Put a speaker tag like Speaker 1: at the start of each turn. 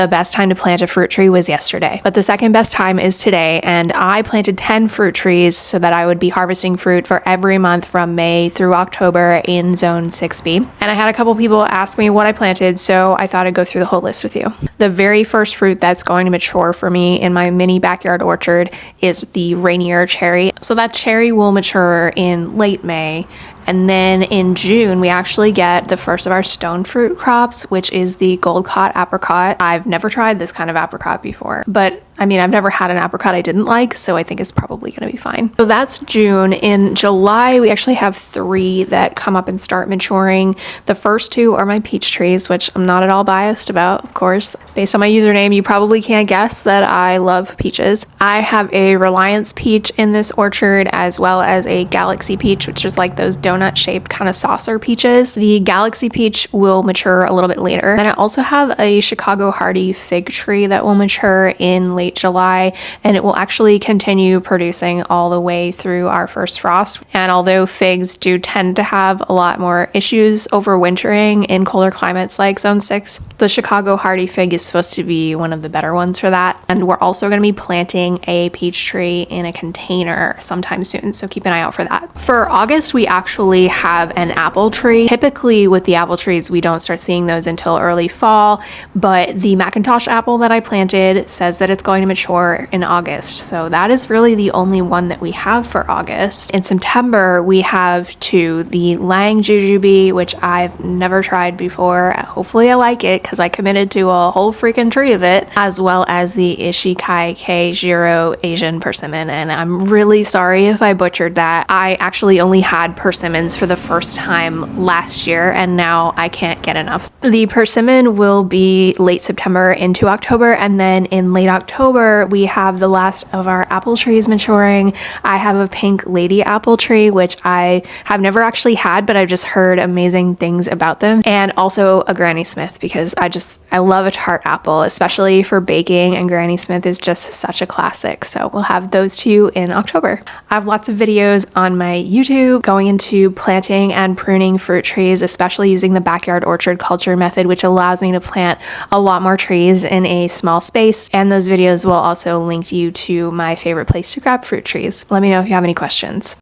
Speaker 1: The best time to plant a fruit tree was yesterday, but the second best time is today, and I planted 10 fruit trees so that I would be harvesting fruit for every month from May through October in Zone 6B. And I had a couple people ask me what I planted, so I thought I'd go through the whole list with you. The very first fruit that's going to mature for me in my mini backyard orchard is the Rainier cherry. So that cherry will mature in late May. And then in June, we actually get the first of our stone fruit crops, which is the Goldcott apricot. I've never tried this kind of apricot before, but I mean, I've never had an apricot I didn't like, so I think it's probably going to be fine. So that's June. In July, we actually have 3 that come up and start maturing. The first 2 are my peach trees, which I'm not at all biased about, of course. Based on my username, you probably can't guess that I love peaches. I have a Reliance peach in this orchard, as well as a Galaxy peach, which is like those donut-shaped kind of saucer peaches. The Galaxy peach will mature a little bit later. And I also have a Chicago Hardy fig tree that will mature in late July, and it will actually continue producing all the way through our first frost. And although figs do tend to have a lot more issues overwintering in colder climates like Zone 6, the Chicago Hardy fig is supposed to be one of the better ones for that. And we're also going to be planting a peach tree in a container sometime soon, so keep an eye out for that. For August, we actually have an apple tree. Typically with the apple trees, we don't start seeing those until early fall, but the McIntosh apple that I planted says that it's going to mature in August. So that is really the only one that we have for August. In September, we have 2, the Lang Jujube, which I've never tried before. Hopefully I like it because I committed to a whole freaking tree of it, as well as the Ishikai Keijiro Asian persimmon. And I'm really sorry if I butchered that. I actually only had persimmons for the first time last year, and now I can't get enough. The persimmon will be late September into October, and then in late October, we have the last of our apple trees maturing. I have a pink lady apple tree, which I have never actually had, but I've just heard amazing things about them. And also a Granny Smith, because I love a tart apple, especially for baking, and Granny Smith is just such a classic. So we'll have those 2 in October. I have lots of videos on my YouTube going into planting and pruning fruit trees, especially using the backyard orchard culture method, which allows me to plant a lot more trees in a small space. And those videos will also link you to my favorite place to grab fruit trees. Let me know if you have any questions.